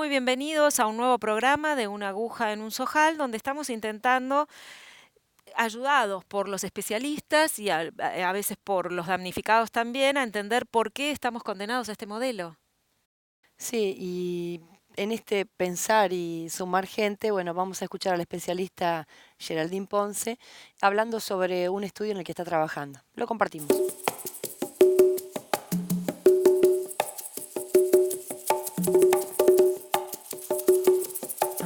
Muy bienvenidos a un nuevo programa de Una aguja en un zojal, donde estamos intentando, ayudados por los especialistas y a veces por los damnificados también, a entender por qué estamos condenados a este modelo. Sí, y en este pensar y sumar gente, bueno, vamos a escuchar al especialista Geraldine Ponce hablando sobre un estudio en el que está trabajando. Lo compartimos.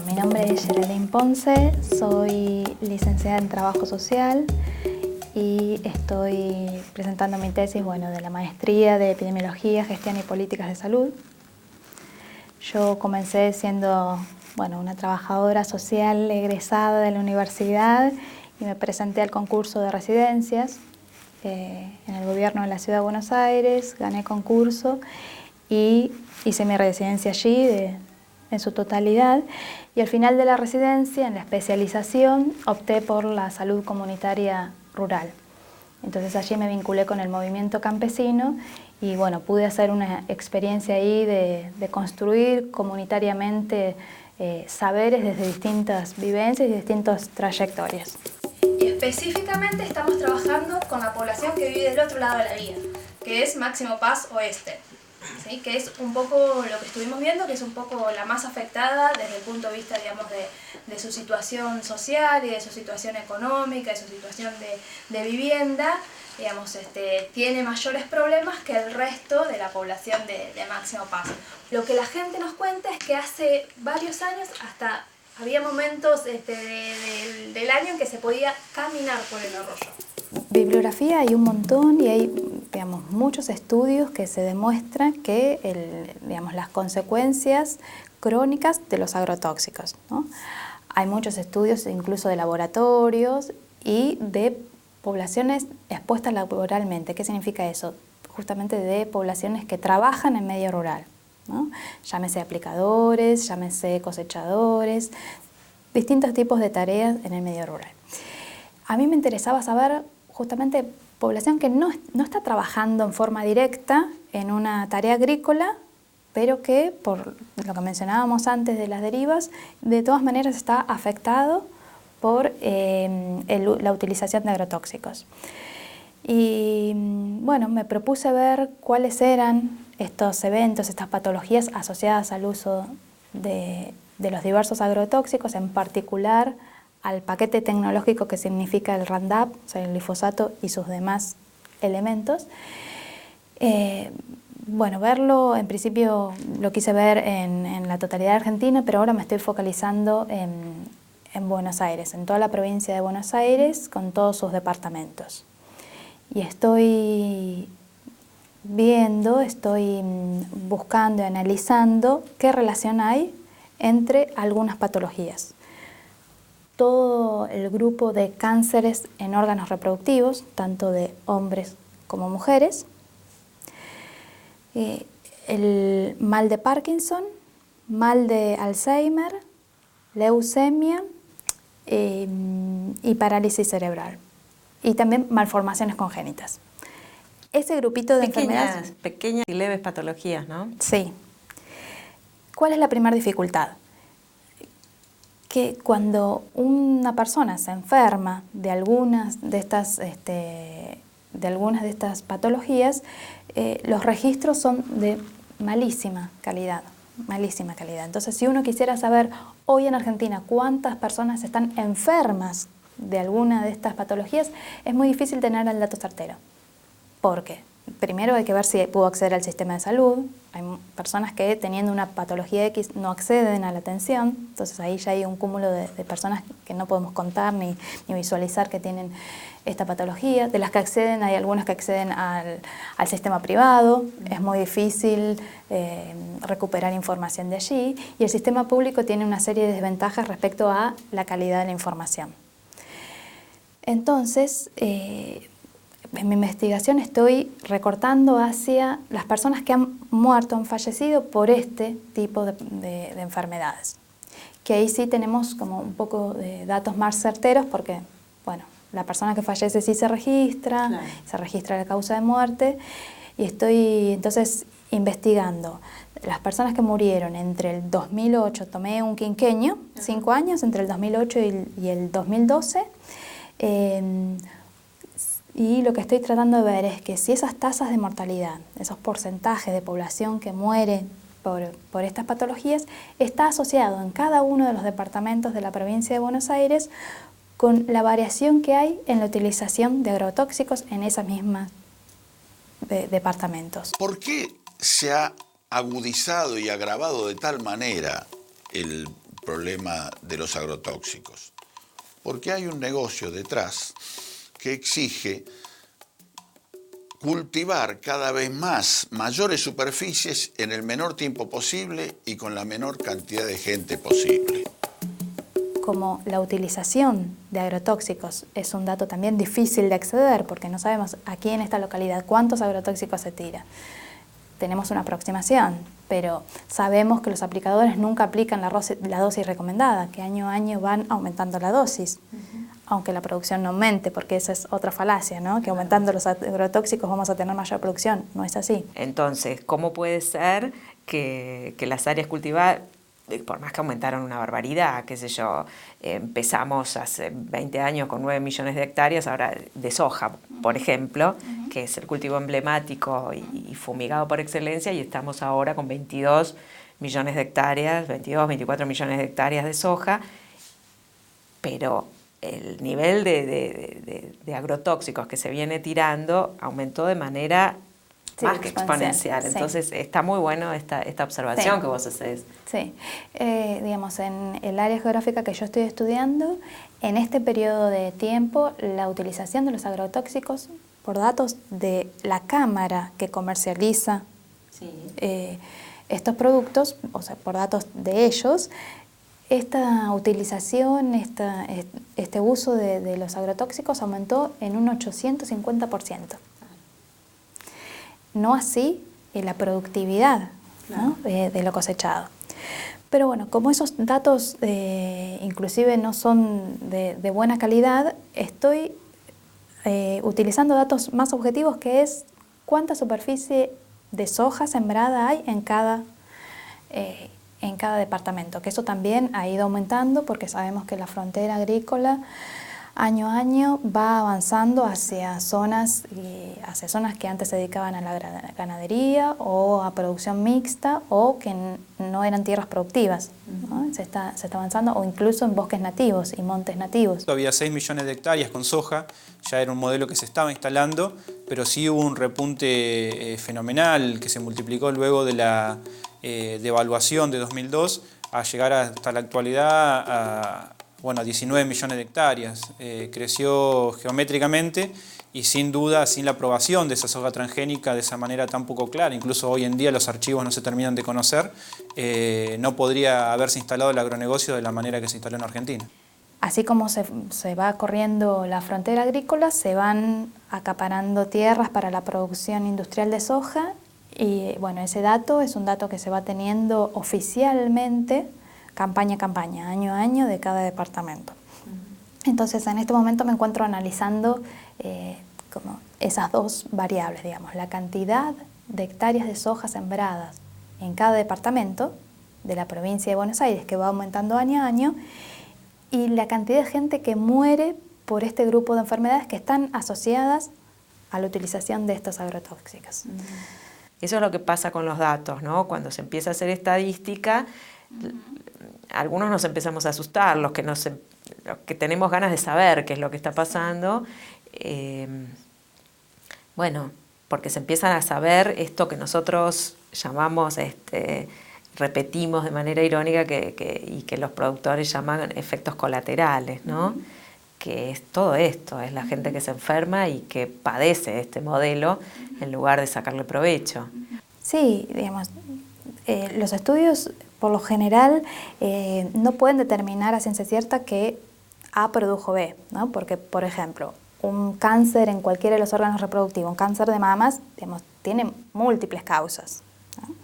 Mi nombre es Geraldine Ponce, soy licenciada en Trabajo Social y estoy presentando mi tesis de la maestría de Epidemiología, Gestión y Políticas de Salud. Yo comencé siendo una trabajadora social egresada de la universidad y me presenté al concurso de residencias en el gobierno de la Ciudad de Buenos Aires, gané concurso y hice mi residencia allí en su totalidad, y al final de la residencia, en la especialización, opté por la salud comunitaria rural. Entonces allí me vinculé con el movimiento campesino y pude hacer una experiencia ahí de construir comunitariamente saberes desde distintas vivencias y distintas trayectorias. Y específicamente estamos trabajando con la población que vive del otro lado de la vía, que es Máximo Paz Oeste. ¿Sí? Que es un poco lo que estuvimos viendo, que es un poco la más afectada desde el punto de vista, digamos, de su situación social y de su situación económica, de su situación de vivienda, digamos, tiene mayores problemas que el resto de la población de Máximo Paz. Lo que la gente nos cuenta es que hace varios años hasta había momentos del año en que se podía caminar por el arroyo. Bibliografía hay un montón y hay muchos estudios que se demuestran que las consecuencias crónicas de los agrotóxicos, ¿no? Hay muchos estudios incluso de laboratorios y de poblaciones expuestas laboralmente. ¿Qué significa eso? Justamente de poblaciones que trabajan en medio rural, ¿no? Llámese aplicadores, llámese cosechadores, distintos tipos de tareas en el medio rural. A mí me interesaba saber justamente población que no está trabajando en forma directa en una tarea agrícola, pero que, por lo que mencionábamos antes de las derivas, de todas maneras está afectado por la utilización de agrotóxicos. Y me propuse ver cuáles eran estos eventos, estas patologías asociadas al uso de los diversos agrotóxicos, en particular al paquete tecnológico que significa el Roundup, o sea, el glifosato y sus demás elementos. Verlo, en principio lo quise ver en la totalidad de Argentina, pero ahora me estoy focalizando en Buenos Aires, en toda la provincia de Buenos Aires, con todos sus departamentos. Y estoy buscando y analizando qué relación hay entre algunas patologías. Todo el grupo de cánceres en órganos reproductivos, tanto de hombres como mujeres, el mal de Parkinson, mal de Alzheimer, leucemia y parálisis cerebral, y también malformaciones congénitas. Ese grupito de enfermedades... Pequeñas y leves patologías, ¿no? Sí. ¿Cuál es la primera dificultad? Que cuando una persona se enferma de algunas de estas patologías, los registros son de malísima calidad. Entonces, si uno quisiera saber hoy en Argentina cuántas personas están enfermas de alguna de estas patologías, es muy difícil tener el dato certero. ¿Por qué? Primero hay que ver si pudo acceder al sistema de salud. Hay personas que teniendo una patología X no acceden a la atención, entonces ahí ya hay un cúmulo de personas que no podemos contar ni visualizar que tienen esta patología. De las que acceden, hay algunas que acceden al sistema privado, es muy difícil recuperar información de allí, y el sistema público tiene una serie de desventajas respecto a la calidad de la información. Entonces, en mi investigación estoy recortando hacia las personas que han muerto, han fallecido por este tipo de enfermedades. Que ahí sí tenemos como un poco de datos más certeros porque, la persona que fallece sí se registra, claro, se registra la causa de muerte y estoy entonces investigando las personas que murieron entre el 2008, tomé un quinquenio, 5 años, entre el 2008 y el 2012, y lo que estoy tratando de ver es que si esas tasas de mortalidad, esos porcentajes de población que muere por estas patologías, está asociado en cada uno de los departamentos de la provincia de Buenos Aires con la variación que hay en la utilización de agrotóxicos en esas mismas departamentos. ¿Por qué se ha agudizado y agravado de tal manera el problema de los agrotóxicos? Porque hay un negocio detrás que exige cultivar cada vez mayores superficies en el menor tiempo posible y con la menor cantidad de gente posible. Como la utilización de agrotóxicos es un dato también difícil de acceder, porque no sabemos aquí en esta localidad cuántos agrotóxicos se tira. Tenemos una aproximación, pero sabemos que los aplicadores nunca aplican la dosis recomendada, que año a año van aumentando la dosis, aunque la producción no aumente, porque esa es otra falacia, ¿no? Que aumentando los agrotóxicos vamos a tener mayor producción. No es así. Entonces, ¿cómo puede ser que las áreas cultivadas, por más que aumentaron una barbaridad, qué sé yo, empezamos hace 20 años con 9 millones de hectáreas, ahora de soja, por ejemplo, que es el cultivo emblemático y fumigado por excelencia, y estamos ahora con 22 millones de hectáreas, 22, 24 millones de hectáreas de soja, pero el nivel de agrotóxicos que se viene tirando aumentó de manera más que exponencial. Sí. Entonces está muy bueno esta observación que vos haces. Sí, digamos, en el área geográfica que yo estoy estudiando, en este periodo de tiempo, la utilización de los agrotóxicos, por datos de la cámara que comercializa estos productos, o sea, por datos de ellos, esta utilización, este uso de los agrotóxicos aumentó en un 850%. No así la productividad, ¿no? de lo cosechado. Pero bueno, como esos datos inclusive no son de buena calidad, estoy utilizando datos más objetivos, que es cuánta superficie de soja sembrada hay en cada departamento, que eso también ha ido aumentando porque sabemos que la frontera agrícola año a año va avanzando hacia zonas que antes se dedicaban a la ganadería o a producción mixta o que no eran tierras productivas, ¿no? Se está avanzando, o incluso en bosques nativos y montes nativos. Había 6 millones de hectáreas con soja, ya era un modelo que se estaba instalando, pero sí hubo un repunte fenomenal que se multiplicó luego de la devaluación de 2002 a llegar hasta la actualidad a 19 millones de hectáreas. Creció geométricamente y sin duda, sin la aprobación de esa soja transgénica de esa manera tan poco clara, incluso hoy en día los archivos no se terminan de conocer, no podría haberse instalado el agronegocio de la manera que se instaló en Argentina. Así como se va corriendo la frontera agrícola, se van acaparando tierras para la producción industrial de soja, y bueno, ese dato es un dato que se va teniendo oficialmente campaña a campaña, año a año de cada departamento. Entonces, en este momento me encuentro analizando como esas dos variables, digamos, la cantidad de hectáreas de soja sembradas en cada departamento de la provincia de Buenos Aires, que va aumentando año a año, y la cantidad de gente que muere por este grupo de enfermedades que están asociadas a la utilización de estos agrotóxicos. Eso es lo que pasa con los datos, ¿no? Cuando se empieza a hacer estadística, algunos nos empezamos a asustar, los que tenemos ganas de saber qué es lo que está pasando, porque se empiezan a saber esto que nosotros llamamos, repetimos de manera irónica y que los productores llaman efectos colaterales, ¿no? Que es todo esto, es la gente que se enferma y que padece este modelo en lugar de sacarle provecho. Sí, digamos, los estudios por lo general no pueden determinar a ciencia cierta que A produjo B, ¿no? Porque, por ejemplo, un cáncer en cualquiera de los órganos reproductivos, un cáncer de mamas, digamos, tiene múltiples causas, ¿no?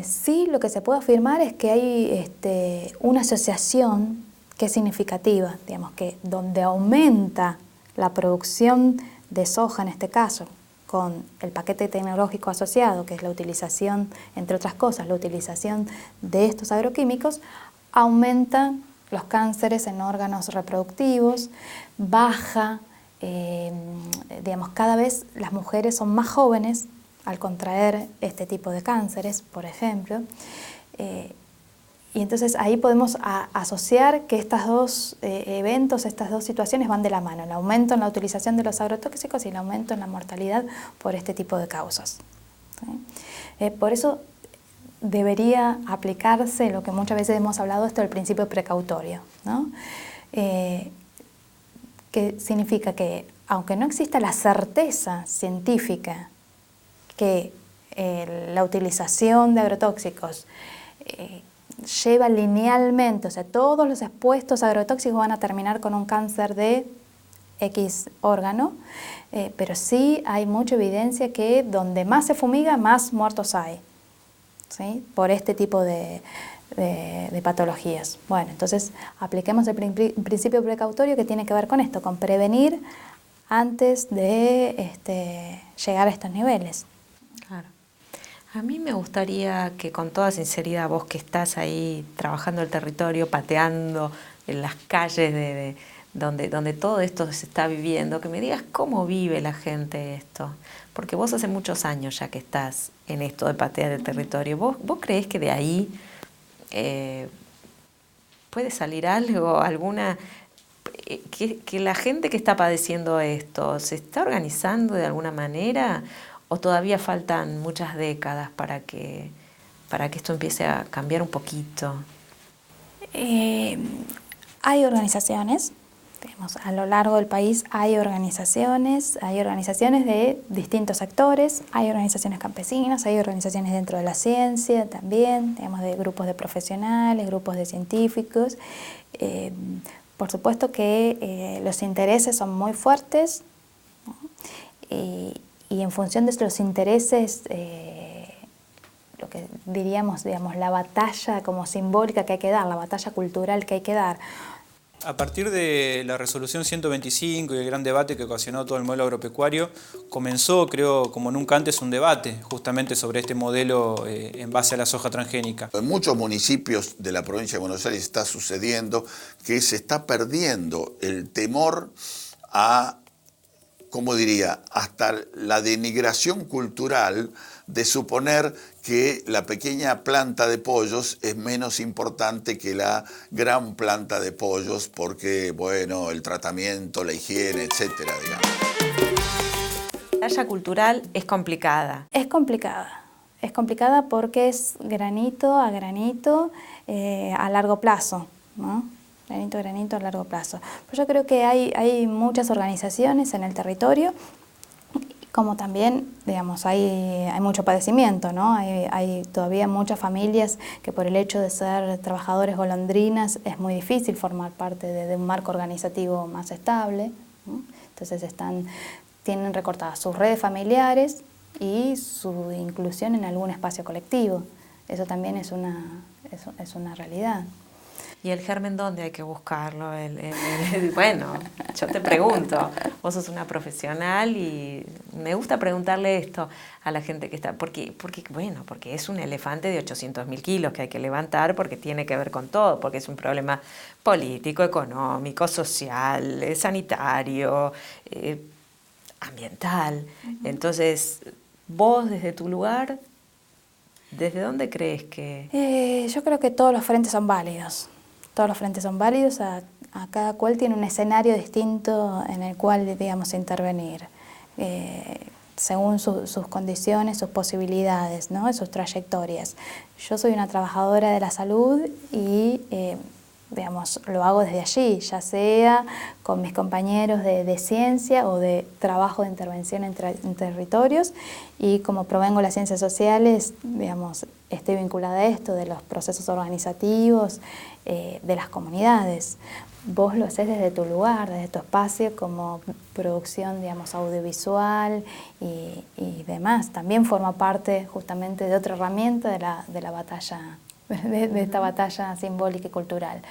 Sí, lo que se puede afirmar es que hay una asociación que es significativa, digamos, que donde aumenta la producción de soja en este caso, con el paquete tecnológico asociado, que es la utilización, entre otras cosas, la utilización de estos agroquímicos, aumentan los cánceres en órganos reproductivos, baja, digamos, cada vez las mujeres son más jóvenes al contraer este tipo de cánceres, por ejemplo. Y entonces ahí podemos asociar que estos dos eventos, estas dos situaciones van de la mano, el aumento en la utilización de los agrotóxicos y el aumento en la mortalidad por este tipo de causas. ¿Sí? Por eso debería aplicarse lo que muchas veces hemos hablado, esto del principio precautorio, ¿no? Que significa que aunque no exista la certeza científica que la utilización de agrotóxicos lleva linealmente, o sea, todos los expuestos a agrotóxicos van a terminar con un cáncer de X órgano, pero sí hay mucha evidencia que donde más se fumiga, más muertos hay, ¿sí? Por este tipo de patologías. Bueno, entonces apliquemos el principio precautorio que tiene que ver con esto, con prevenir antes de llegar a estos niveles. Claro. A mí me gustaría que con toda sinceridad, vos que estás ahí trabajando el territorio, pateando en las calles donde todo esto se está viviendo, que me digas cómo vive la gente esto. Porque vos hace muchos años ya que estás en esto de patear el territorio. ¿Vos creés que de ahí puede salir algo, alguna... que la gente que está padeciendo esto, ¿se está organizando de alguna manera? ¿O todavía faltan muchas décadas para que esto empiece a cambiar un poquito? Hay organizaciones, digamos, a lo largo del país hay organizaciones de distintos sectores, hay organizaciones campesinas, hay organizaciones dentro de la ciencia también, digamos, de grupos de profesionales, grupos de científicos. Por supuesto que los intereses son muy fuertes, ¿no? Y en función de los intereses, lo que diríamos, la batalla como simbólica que hay que dar, la batalla cultural que hay que dar. A partir de la resolución 125 y el gran debate que ocasionó todo el modelo agropecuario, comenzó, creo, como nunca antes, un debate justamente sobre este modelo en base a la soja transgénica. En muchos municipios de la provincia de Buenos Aires está sucediendo que se está perdiendo el temor a, ¿cómo diría?, hasta la denigración cultural de suponer que la pequeña planta de pollos es menos importante que la gran planta de pollos porque, bueno, el tratamiento, la higiene, etcétera, digamos. La batalla cultural es complicada. Es complicada porque es granito a granito a largo plazo, ¿no? Granito a granito a largo plazo. Pero yo creo que hay muchas organizaciones en el territorio, como también, digamos, hay mucho padecimiento, ¿no? Hay todavía muchas familias que por el hecho de ser trabajadores golondrinas es muy difícil formar parte de un marco organizativo más estable, ¿no? Entonces tienen recortadas sus redes familiares y su inclusión en algún espacio colectivo. Eso también es una realidad. ¿Y el germen dónde hay que buscarlo? Bueno, yo te pregunto, vos sos una profesional y me gusta preguntarle esto a la gente que está, porque es un elefante de 800.000 kilos que hay que levantar porque tiene que ver con todo, porque es un problema político, económico, social, sanitario, ambiental. Entonces, vos desde tu lugar, ¿desde dónde crees que...? Yo creo que todos los frentes son válidos. Todos los frentes son válidos, a cada cual tiene un escenario distinto en el cual, digamos, intervenir, según sus condiciones, sus posibilidades, ¿no? Sus trayectorias. Yo soy una trabajadora de la salud y, digamos, lo hago desde allí, ya sea con mis compañeros de ciencia o de trabajo de intervención en territorios, y como provengo de las ciencias sociales, digamos, estoy vinculada a esto, de los procesos organizativos, de las comunidades. Vos lo haces desde tu lugar, desde tu espacio, como producción, digamos, audiovisual y demás. También forma parte justamente de otra herramienta de la batalla, de esta batalla simbólica y cultural.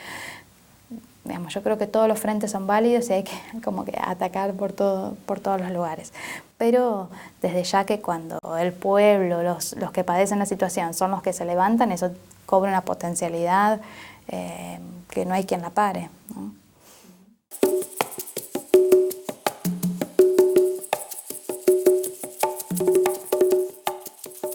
digamos, yo creo que todos los frentes son válidos y hay que como que atacar por todos los lugares. Pero desde ya que cuando el pueblo, los que padecen la situación son los que se levantan, eso cobra una potencialidad que no hay quien la pare.